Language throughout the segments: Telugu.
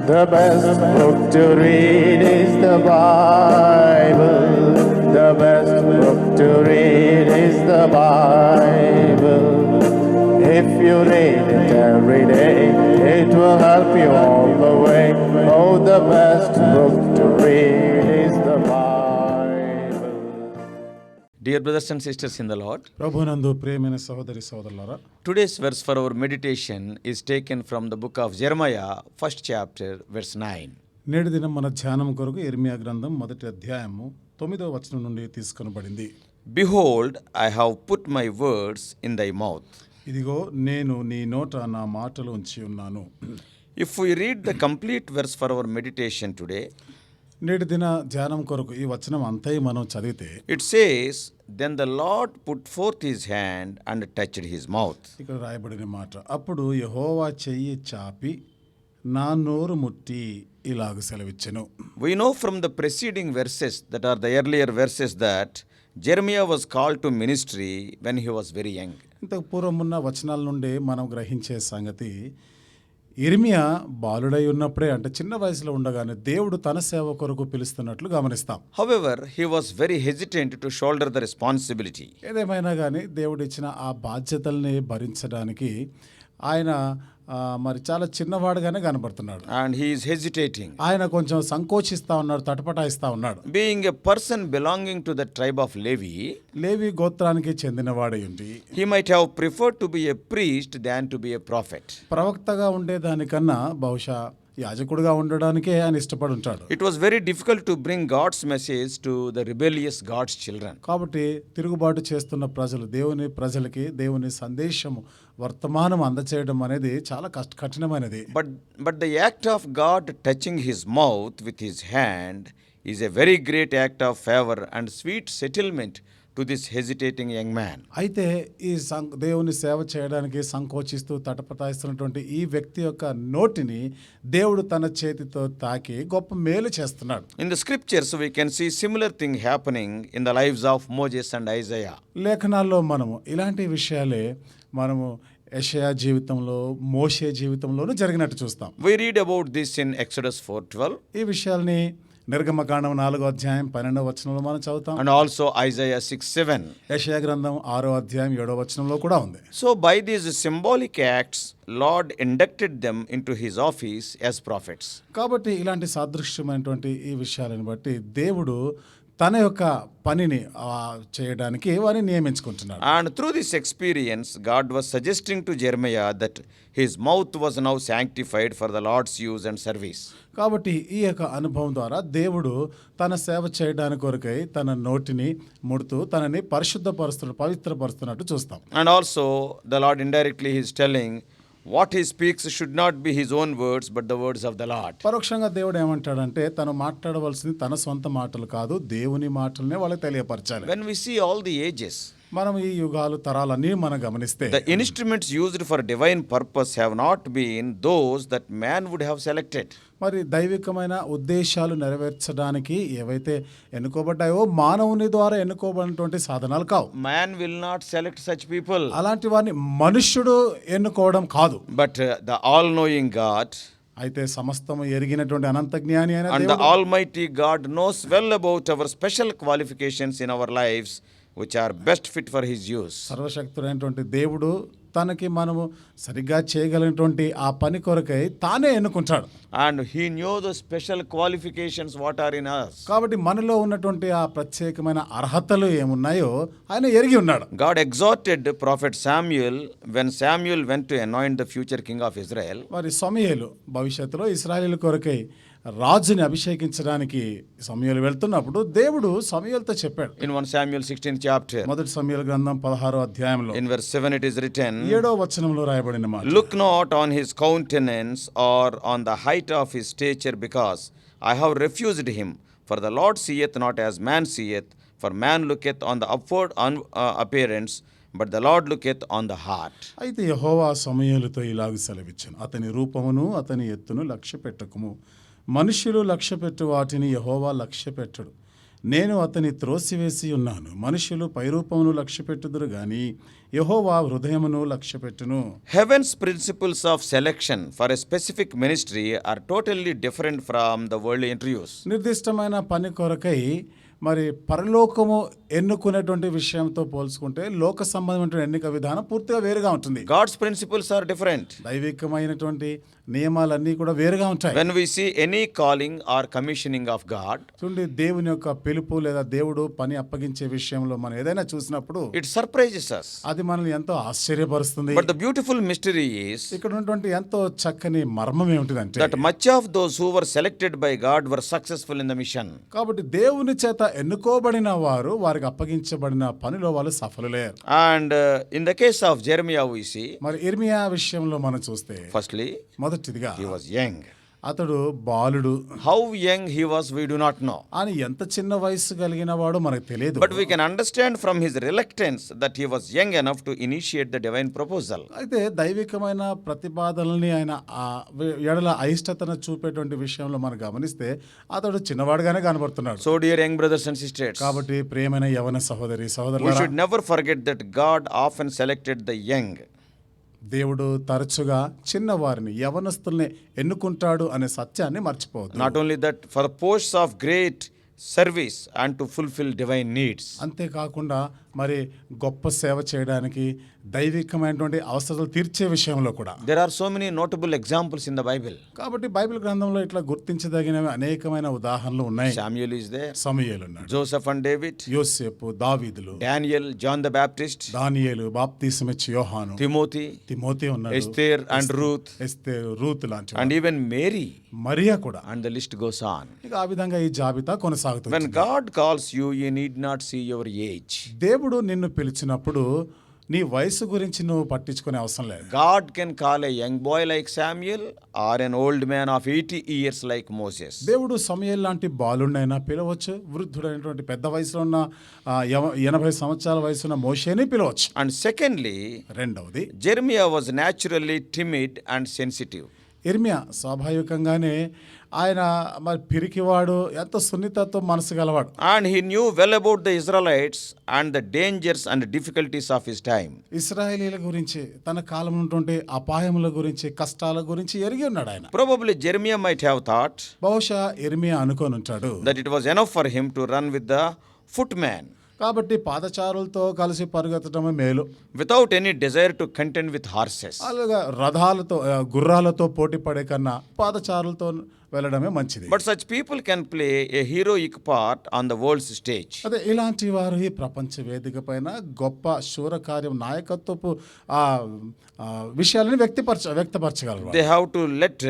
The best book to read is the Bible. The best book to read is the Bible. If you read it every day, it will help you all the way. Oh, the best book to read is the Bible. Dear brothers and sisters in the Lord, ప్రభునందు ప్రియమైన సహోదరి సహోదరులారా, today's verse for our meditation is taken from the book of Jeremiah, first chapter, verse 9. నేటి దినం మన ధ్యానం కొరకు ఇర్మియా గ్రంథం 1వ అధ్యాయము 9వ వచనం నుండి తీసుకొనబడింది. Behold, I have put my words in thy mouth. ఇదిగో నేను నీ నోట నా మాటలు ఉంచి ఉన్నాను. If we read the complete verse for our meditation today, నేటి దిన ధ్యానం కొరకు ఈ వచనం అంతై మనం చదివితే it says, Then the Lord put forth his hand and touched his mouth. ఇక్కడ రాయబడిన మాట, అప్పుడు యెహోవా చెయ్యి చాపి నా నోరు ముట్టి ఇలాగ సెలవిచ్చెను. We know from the preceding verses, that are the earlier verses, that Jeremiah was called to ministry when he was very young. ఇంతకు పూర్వం ఉన్న వచనాల నుండి మనం గ్రహించే సంగతి, ఇర్మియా బాలుడై ఉన్నప్పుడే, అంటే చిన్న వయసులో ఉండగానే దేవుడు తన సేవ కొరకు పిలుస్తున్నట్లు గమనిస్తాం. However, he was very hesitant to shoulder the responsibility. ఏదేమైనా కానీ దేవుడు ఇచ్చిన ఆ బాధ్యతల్ని భరించడానికి ఆయన మరి చాలా చిన్నవాడుగానే కనబడుతున్నాడు. And he is hesitating. ఆయన కొంచెం సంకోచిస్తా ఉన్నాడు, తటపటాయిస్తా ఉన్నాడు. Being a person belonging to the tribe of Levi, లేవి గోత్రానికి చెందినవాడై ఉండి he might have preferred to be a priest than to be a prophet. ప్రవక్తగా ఉండేదానికన్నా బహుశా యాజకుడిగా ఉండడానికే ఆయన ఇష్టపడి ఉంటాడు. It was very difficult to bring God's message to the rebellious God's children. కాబట్టి తిరుగుబాటు చేస్తున్న ప్రజలు, దేవుని ప్రజలకి దేవుని సందేశము, వర్తమానం అందచేయడం అనేది చాలా కఠినమైనది. But the act of God touching his mouth with his hand is a very great act of favor and sweet settlement to this hesitating young man. అయితే ఈ దేవుని సేవ చేయడానికి సంకోచిస్తూ తటపటాయిస్తున్నటువంటి ఈ వ్యక్తి యొక్క నోటిని దేవుడు తన చేతితో తాకి గొప్ప మేలు చేస్తున్నాడు. In the scriptures we can see similar thing happening in the lives of Moses and Isaiah. లేఖనాల్లో మనము ఇలాంటి విషయాలే మనము యెషయా జీవితంలో, మోషే జీవితంలోనూ జరిగినట్టు చూస్తాం. We read about this in Exodus 4:12. ఈ విషయాల్ని నిర్గమకాండం 4వ అధ్యాయం 12వ వచనంలో మనం చదువుతాం. And also Isaiah 6:7. యెషయా గ్రంథం 6వ అధ్యాయం 7వ వచనంలో కూడా ఉంది. So by these symbolic acts, Lord inducted them into his office as prophets. కాబట్టి ఇలాంటి సాదృశ్యమైనటువంటి ఈ విషయాలను బట్టి దేవుడు తన యొక్క పనిని చేయడానికి వారిని నియమించుకుంటున్నాడు. And through this experience, God was suggesting to Jeremiah that his mouth was now sanctified for the Lord's use and service. కాబట్టి ఈ యొక్క అనుభవం ద్వారా దేవుడు తన సేవ చేయడానికి కొరకై తన నోటిని ముడుతూ తనని పవిత్రపరుస్తున్నట్టు చూస్తాం. And also the Lord indirectly is telling, what he speaks should not be his own words, but the words of the Lord. పరోక్షంగా దేవుడు ఏమంటాడంటే, తను మాట్లాడవలసింది తన సొంత మాటలు కాదు, దేవుని మాటలనే వాళ్ళకి తెలియపరచాలి. When we see all the ages, మనం ఈ యుగాలు తరాలన్నీ మనం గమనిస్తే, the instruments used for divine purpose have not been those that man would have selected. మరి దైవికమైన ఉద్దేశాలు నెరవేర్చడానికి ఏవైతే ఎన్నుకోబడ్డాయో మానవుని ద్వారా ఎన్నుకోబడినటువంటి సాధనాలు కావు. Man will not select such people. అలాంటి వారిని మనుష్యుడు ఎన్నుకోవడం కాదు. But the all-knowing God, అయితే సమస్తము ఎరిగినటువంటి అనంత జ్ఞాని అయిన and the దేవుడు, Almighty God knows well about our special qualifications in our lives, which are best fit for his use. సర్వశక్తుడైనటువంటి దేవుడు తనకి మనము సరిగ్గా చేయగలిగినటువంటి ఆ పని కొరకై తానే ఎన్నుకుంటాడు. And he knew the special qualifications what are in us. కాబట్టి మనలో ఉన్నటువంటి ఆ ప్రత్యేకమైన అర్హతలు ఏమున్నాయో ఆయన ఎరిగి ఉన్నాడు. God exhorted prophet Samuel when Samuel went to anoint the future king of Israel. మరి సమూయేలు భవిష్యత్తులో ఇశ్రాయేలు కొరకై రాజుని అభిషేకించడానికి సమూయేలు వెళ్తున్నప్పుడు దేవుడు సమూయేలుతో చెప్పాడు. In 1 Samuel 16th chapter, మొదటి సమూయేలు గ్రంథం 16వ అధ్యాయంలో in verse 7 it is written, 7వ వచనంలో రాయబడిన మాట, Look not on his countenance or on the height of his stature, because I have refused him. For the Lord seeth not as man seeth, for man looketh on the upward appearance, but the Lord looketh on the heart. అయితే యెహోవా సమూయేలుతో ఇలాగ సెలవిచ్చెను, అతని రూపమును అతని ఎత్తును లక్ష్య పెట్టకుము. మనుష్యులు లక్ష్యపెట్టు వాటిని యెహోవా లక్ష్యపెట్టడు. నేను అతని త్రోసివేసి ఉన్నాను. మనుషులు పైరూపమును లక్ష్యపెట్టుదురు గాని యెహోవా హృదయమును లక్ష్యపెట్టును. Heaven's principles of selection for a specific ministry are totally different from the worldly interviews. నిర్దిష్టమైన పని కొరకై మరి పరలోకము ఎన్నుకునేటువంటి విషయంతో పోల్చుకుంటే లోక సంబంధమైన ఎన్నిక విధానం పూర్తిగా వేరుగా ఉంటుంది. God's principles are different. దైవికమైనటువంటి నియమాలన్నీ కూడా వేరుగా ఉంటాయి. When we see any calling or commissioning of God, చూడండి, దేవుని యొక్క పిలుపు లేదా దేవుడు పని అప్పగించే విషయంలో మనం ఏదైనా చూసినప్పుడు it surprises us. అది మనల్ని ఎంతో ఆశ్చర్యపరుస్తుంది. But the beautiful mystery is ఇక్కడ ఉన్నటువంటి ఎంతో చక్కని మర్మం ఏమిటిదంటే that much of those who were selected by God were successful in the mission. కాబట్టి దేవుని చేత ఎన్నుకోబడిన వారు వారికి అప్పగించబడిన పనిలో వాళ్ళు సఫలులేరు. And in the case of Jeremiah we see, మరి ఇర్మియా విషయంలో మనం చూస్తే firstly, మొదటిదిగా he was young. అతడు బాలుడు. How young he was, we do not know. అని ఎంత చిన్న వయసు కలిగిన వాడు మనకు తెలియదు. But we can understand from his reluctance that he was young enough to initiate the divine proposal. అయితే దైవికమైన ప్రతిపాదనల్ని ఆయన ఆ ఎడల అయిష్టతను చూపేటువంటి విషయంలో మనం గమనిస్తే అతడు చిన్నవాడుగానే కనబడుతున్నాడు. So dear young brothers and sisters, కాబట్టి ప్రియమైన యవన సహోదరి we సహోదరులారా, should never forget that God often selected the young. దేవుడు తరచుగా చిన్నవారిని యవనస్తుల్ని ఎన్నుకుంటాడు అనే సత్యాన్ని మర్చిపోవద్దు. Not only that, for posts of great service and to fulfill divine needs. అంతేకాకుండా మరి గొప్ప సేవ చేయడానికి దైవికమైనటువంటి అవసరాలు తీర్చే విషయంలో కూడా. There are so many notable examples in the Bible. కాబట్టి బైబిల్ గ్రంథంలో ఇట్లా గుర్తించదగినవి అనేకమైన ఉదాహరణలు ఉన్నాయి. Samuel is there, సమూయేలు ఉన్నాడు, Joseph and David, యోసేపు, దావీదులు, Daniel, John the Baptist, దానియేలు, బాప్తీసమిచ్చి యోహాను, Timothy, తిమోతి ఉన్నాడు, Esther and Ruth, Esther, Ruth లాంటి and even Mary, మరియా కూడా. and the list goes on. ఇక ఆ విధంగా ఈ జాబితా కొనసాగుతుంది. When God calls you, you need not see your age. దేవుడు నిన్ను పిలిచినప్పుడు నీ వయసు గురించి నువ్వు పట్టించుకునే అవసరం లేదు. God can call a young boy like Samuel or an old man of 80 years like Moses. దేవుడు సమూయేలు లాంటి బాలుడినైనా పిలవచ్చు, వృద్ధుడైనటువంటి పెద్ద వయసులో ఉన్న 80 సంవత్సరాల వయసున్న మోషేని పిలవచ్చు. And secondly, రెండవది, Jeremiah was naturally timid and sensitive. ఇర్మియా స్వాభావికంగానే ఆయన మరి పిరికివాడు, ఎంతో సున్నితత్వం మనసు గలవాడు. And he knew well about the Israelites and the dangers and difficulties of his time. ఇశ్రాయేలీల గురించి, తన కాలం ఉన్నటువంటి అపాయముల గురించి, కష్టాల గురించి ఎరిగి ఉన్నాడు ఆయన. Probably Jeremiah might have thought బహుశా ఇర్మియా అనుకొని ఉంటాడు that it was enough for him to run with the footman కాబట్టి పాదచారులతో కలిసి పరిగెత్తడమే మేలు, without any desire to contend with horses. అలాగా రథాలతో గుర్రాలతో పోటీ పడే కన్నా పాదచారులతో వెళ్ళడమే మంచిది. But such people can play a heroic part on the world's stage. అదే ఇలాంటి వారు ఈ ప్రపంచ వేదిక పైన గొప్ప శూరకార్యం, నాయకత్వపు విషయాలను వ్యక్తపరచగలరు. They have to let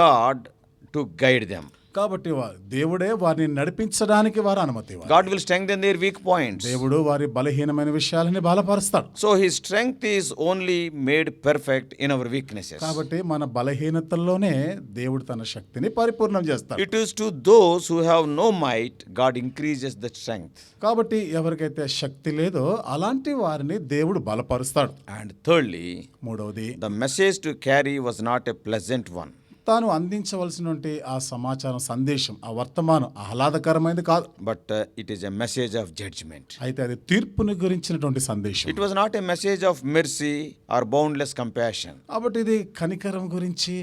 God to guide them. కాబట్టి దేవుడే వారిని నడిపించడానికి వారు అనుమతి ఇవ్వాలి. God will strengthen their weak points. దేవుడు వారి బలహీనమైన విషయాలని బలపరుస్తాడు. So his strength is only made perfect in our weaknesses. కాబట్టి మన బలహీనతల్లోనే దేవుడు తన శక్తిని పరిపూర్ణం చేస్తాడు. It is to those who have no might God increases the strength. కాబట్టి ఎవరికైతే శక్తి లేదో అలాంటి వారిని దేవుడు బలపరుస్తాడు. And thirdly, మూడవది, the message to carry was not a pleasant one. తాను అందించవలసినటువంటి ఆ సమాచారం, సందేశం, ఆ వర్తమానం ఆహ్లాదకరమైనది కాదు. But it is a message of judgment. అయితే అది తీర్పుని గురించినటువంటి సందేశం. It was not a message of mercy or boundless compassion. కాబట్టి ఇది కనికరం గురించి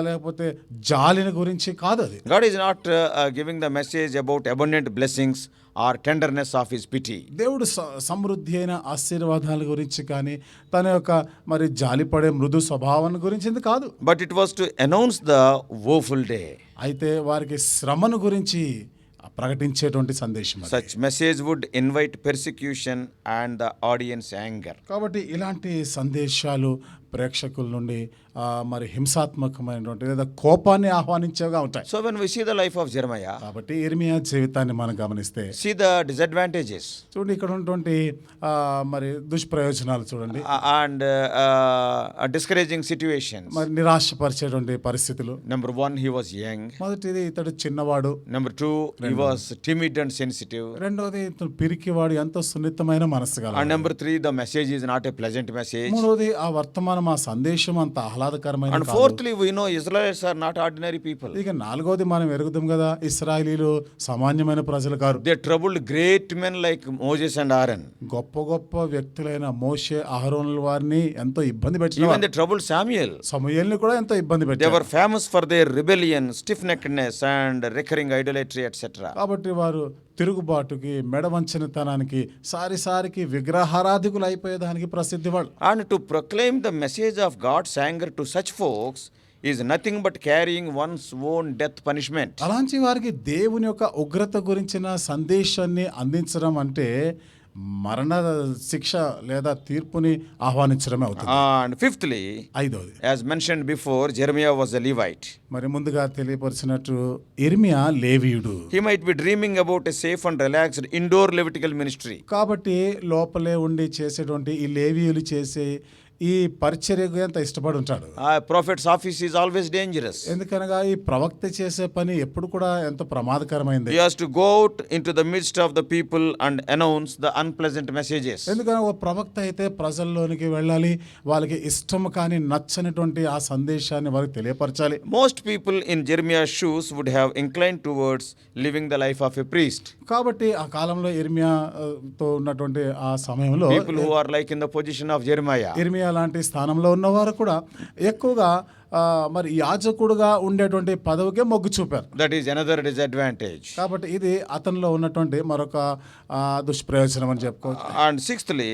లేకపోతే జాలిని గురించి కాదు. అది God is not giving the message about abundant blessings or tenderness of his pity. దేవుడు సమృద్ధి అయిన ఆశీర్వాదాల గురించి కానీ తన యొక్క మరి జాలిపడే మృదు స్వభావం గురించి కాదు. But it was to announce the woeful day. అయితే వారికి శ్రమను గురించి ప్రకటించేటువంటి సందేశం. Such message would invite persecution and the audience anger. కాబట్టి ఇలాంటి సందేశాలు ప్రేక్షకుల నుండి మరి హింసాత్మకమైనటువంటి లేదా కోపాన్ని ఆహ్వానించేవిగా ఉంటాయి. So when we see the life of Jeremiah, కాబట్టి ఇర్మియా జీవితాన్ని మనం గమనిస్తే see the disadvantages. చూడండి, ఇక్కడ ఉన్నటువంటి మరి దుష్ప్రయోజనాలు చూడండి, and discouraging situations. మరి నిరాశపరిచేటువంటి పరిస్థితులు. Number 1, he was young. మొదటిది, ఇతడు చిన్నవాడు. Number 2, he was timid and sensitive. రెండవది, ఇతడు పిరికివాడు, ఎంతో సున్నితమైన మనసు గలవాడు. And number 3, the message is not a pleasant message. మూడవది, ఆ వర్తమానం, ఆ సందేశం అంత ఆహ్లాదకరమైన And కాదు. fourthly, we know Israelites are not ordinary people. ఇక నాలుగోది మనం ఎరుగుతాం కదా, ఇశ్రాయేలీలు సామాన్యమైన ప్రజలు car. They troubled great men like Moses and Aaron. గొప్ప గొప్ప వ్యక్తులైన మోషే, అహరోనుల వారిని ఎంతో ఇబ్బంది Even పెట్టిన they troubled Samuel. సమూయేలుని కూడా ఎంతో ఇబ్బంది They పెట్టారు. were famous for their rebellion, stiff-neckedness, and recurring idolatry, etc. కాబట్టి వారు తిరుగుబాటుకి, మెడవంచనితనానికి, సారికి విగ్రహారాధికులు అయిపోయేదానికి ప్రసిద్ధి వాళ్ళు. And to proclaim the message of God's anger to such folks is nothing but carrying one's own death punishment. అలాంటి వారికి దేవుని యొక్క ఉగ్రత గురించిన సందేశాన్ని అందించడం అంటే మరణ శిక్ష లేదా తీర్పుని ఆహ్వానించడమే అవుతుంది. And fifthly, ఐదోది, as mentioned before, Jeremiah was a Levite. మరి ముందుగా తెలియపరిచినట్టు ఇర్మియా లేవీయుడు. He might be dreaming about a safe and relaxed indoor Levitical ministry. కాబట్టి లోపలే ఉండి చేసేటువంటి ఈ లేవీయులు చేసే ఈ పరిచర్యకు ఎంత ఇష్టపడి ఉంటాడు. A prophet's office is always dangerous. ఎందుకనగా ఈ ప్రవక్త చేసే పని ఎప్పుడు కూడా ఎంతో ప్రమాదకరమైంది. He has to go out into the midst of the people and announce the unpleasant messages. ఎందుకని ఒక ప్రవక్త అయితే ప్రజల్లోనికి వెళ్ళాలి, వాళ్ళకి ఇష్టం కానీ నచ్చనిటువంటి ఆ సందేశాన్ని వారికి తెలియపరచాలి. Most people in Jeremiah's shoes would have inclined towards living the life of a priest. కాబట్టి ఆ కాలంలో ఇర్మియాతో ఉన్నటువంటి ఆ సమయంలో People who are like in the position of Jeremiah. ఇర్మియా లాంటి స్థానంలో ఉన్నవారు కూడా ఎక్కువగా మరి యాజకుడుగా ఉండేటువంటి పదవికే మొగ్గు చూపారు. That is another disadvantage. కాబట్టి ఇది అతనిలో ఉన్నటువంటి మరొక దుష్ప్రయోజనం అని చెప్పుకోవచ్చు. And sixthly,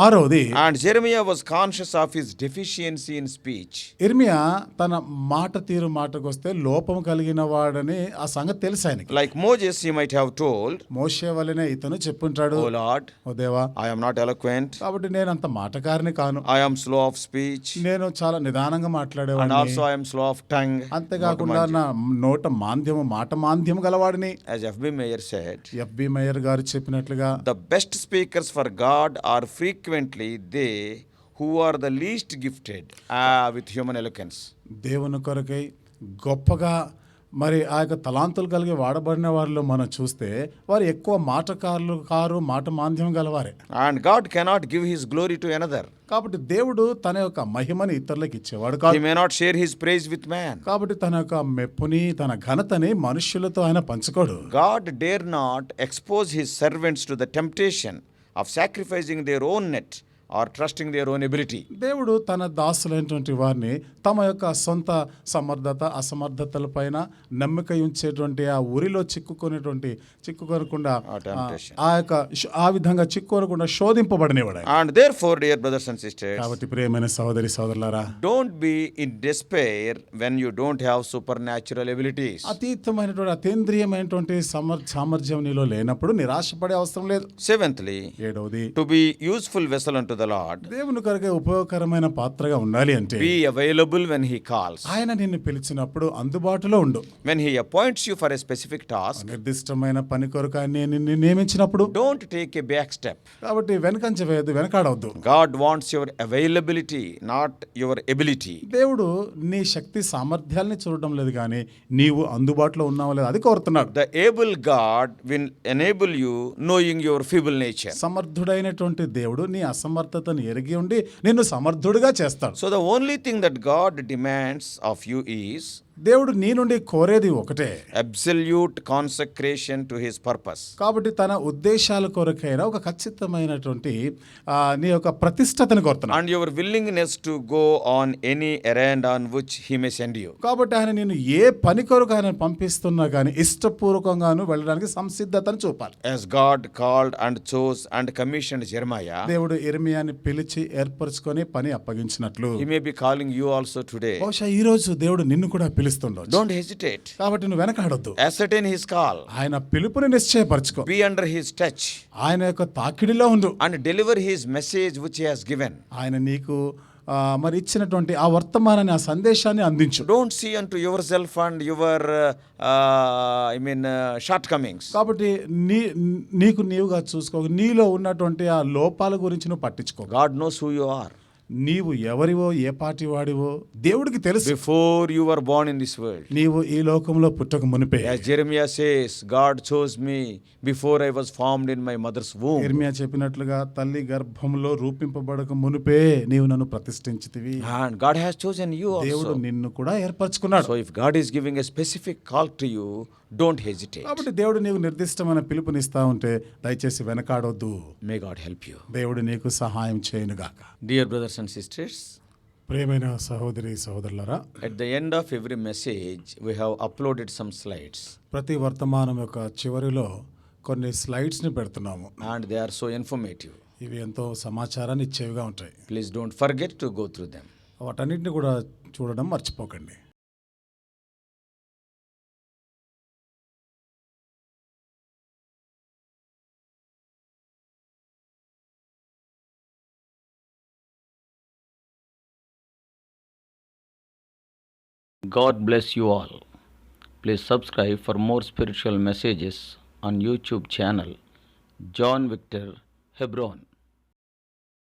ఆరవది, and Jeremiah was conscious of his deficiency in speech. ఇర్మియా తన మాట తీరు మాటకు వస్తే లోపం కలిగిన వాడని ఆ సంగతి తెలుసు ఆయనకి. Like Moses, he might have told, మోషే వలనే ఇతను చెప్పుంటాడు, "O Lord, ఓ దేవా, I am not eloquent. కాబట్టి నేను అంత మాటకారిని కాను, I am slow of speech. నేను చాలా నిదానంగా And మాట్లాడేవాడిని, also I am slow of tongue." అంతేకాకుండా నా నోట మాంద్యము, మాట మాంద్యము గలవాడిని. As F.B. Meyer said, FB mayor గారు చెప్పినట్లుగా the best speakers for God are frequently they who are the least gifted with human eloquence. దేవుని కొరకై గొప్పగా మరి ఆ యొక్క తలాంతులు కలిగి వాడబడిన వారిలో మనం చూస్తే వారు ఎక్కువ మాటకారులు కారు, మాట మాంద్యం గలవారే. And God cannot give his glory to another. కాబట్టి దేవుడు తన యొక్క మహిమని ఇతరులకు ఇచ్చేవాడు కాదు. He may not share his praise with man. కాబట్టి తన యొక్క మెప్పుని, తన ఘనతని మనుష్యులతో ఆయన పంచుకోడు. God dare not expose his servants to the temptation of sacrificing their own net or trusting their own ability. దేవుడు తన దాసులైనటువంటి వారిని తమ యొక్క సొంత సమర్థత అసమర్థతలపైన నమ్మిక ఉంచేటువంటి ఆ ఊరిలో చిక్కుకొనకుండా ఆ విధంగా చిక్కుకోనకుండా శోధింపబడినవాడు. And therefore, dear brothers and sisters, కాబట్టి ప్రియమైన సహోదరి సోదరులారా, don't be in despair when you don't have supernatural abilities. అతీతమైనటువంటి అతీంద్రియమైనటువంటి సామర్థ్యం నీలో లేనప్పుడు నిరాశపడే అవసరం లేదు. Seventhly, ఏడవది, to be useful vessel unto the Lord, దేవుని కొరకే ఉపయోగకరమైన పాత్రగా ఉండాలి అంటే be available when he calls. ఆయన నిన్ను పిలిచినప్పుడు అందుబాటులో ఉండు. When he appoints you for a specific task, నిర్దిష్టమైన పని కొరకు ఆయన నిన్ను నియమించినప్పుడు don't take a back step. కాబట్టి వెనకంజ వేయద్దు, వెనకాడవద్దు. God wants your availability, not your ability. దేవుడు నీ శక్తి సామర్థ్యాల్ని చూడడం లేదు, కానీ నీవు అందుబాటులో ఉన్నావో లేదు అది కోరుతున్నాడు. The able God will enable you knowing your feeble nature. సమర్థుడైనటువంటి దేవుడు నీ అసమర్థతను ఎరిగి ఉండి నిన్ను సమర్థుడిగా చేస్తాడు. So the only thing that God demands of you is దేవుడు నీ నుండి కోరేది ఒకటే, absolute consecration to his purpose. కాబట్టి తన ఉద్దేశాల కొరకైన ఒక ఖచ్చితమైనటువంటి నీ యొక్క ప్రతిష్టతను కోరుతున్నాడు. And your willingness to go on any errand on which he may send you. కాబట్టి ఆయన నిన్ను ఏ పని కొరకు ఆయన పంపిస్తున్నా కానీ ఇష్టపూర్వకంగాను వెళ్ళడానికి సంసిద్ధతను చూపాలి. As God called and chose and commissioned Jeremiah, దేవుడు ఇర్మియాని పిలిచి ఏర్పరచుకొని పని అప్పగించినట్లు he may be calling you also today. బహుశా ఈ రోజు దేవుడు నిన్ను కూడా పిలుస్తుండొచ్చు. Don't hesitate. కాబట్టి నువ్వు వెనకాడొద్దు. Ascertain his call. ఆయన పిలుపుని నిశ్చయపరచుకో. Be under his touch. ఆయన యొక్క తాకిడిలో ఉండు. And deliver his message which he has given. ఆయన నీకు మరి ఇచ్చినటువంటి ఆ వర్తమానాన్ని, ఆ సందేశాన్ని అందించు. Don't see unto yourself and your shortcomings. కాబట్టి నీకు నీవుగా చూసుకో, నీలో ఉన్నటువంటి ఆ లోపాల గురించి నువ్వు పట్టించుకో. God knows who you are. నీవు ఎవరివో ఏ పార్టీ వాడివో దేవుడికి తెలుసు. Before you were born in this world. నీవు ఈ లోకంలో పుట్టక మునిపే. As Jeremiah says, God chose me before I was formed in my mother's womb. ఇర్మియా చెప్పినట్లుగా తల్లి గర్భంలో రూపింపబడక మునిపే నీవు నన్ను ప్రతిష్ఠించితివి. And God has chosen you దేవుడు also. నిన్ను కూడా ఏర్పరచుకున్నాడు. So if God is giving a specific call to you, don't hesitate. కాబట్టి దేవుడు నీకు నిర్దిష్టమైన పిలుపునిస్తా ఉంటే దయచేసి వెనకాడొద్దు. May God help you. దేవుడు నీకు సహాయం చేయనుగాక. Dear brothers and sisters, ప్రియమైన సహోదరి సహోదరులారా, at the end of every message, we have uploaded some slides. ప్రతి వర్తమానం యొక్క చివరిలో కొన్ని స్లైడ్స్ని పెడుతున్నాము. And they are so informative. ఇవి ఎంతో సమాచారాన్ని ఇచ్చేవిగా ఉంటాయి. Please don't forget to go through them. వాటన్నిటిని కూడా చూడడం మర్చిపోకండి. God bless you all. Please subscribe for more spiritual messages on YouTube channel John Victor Hebron.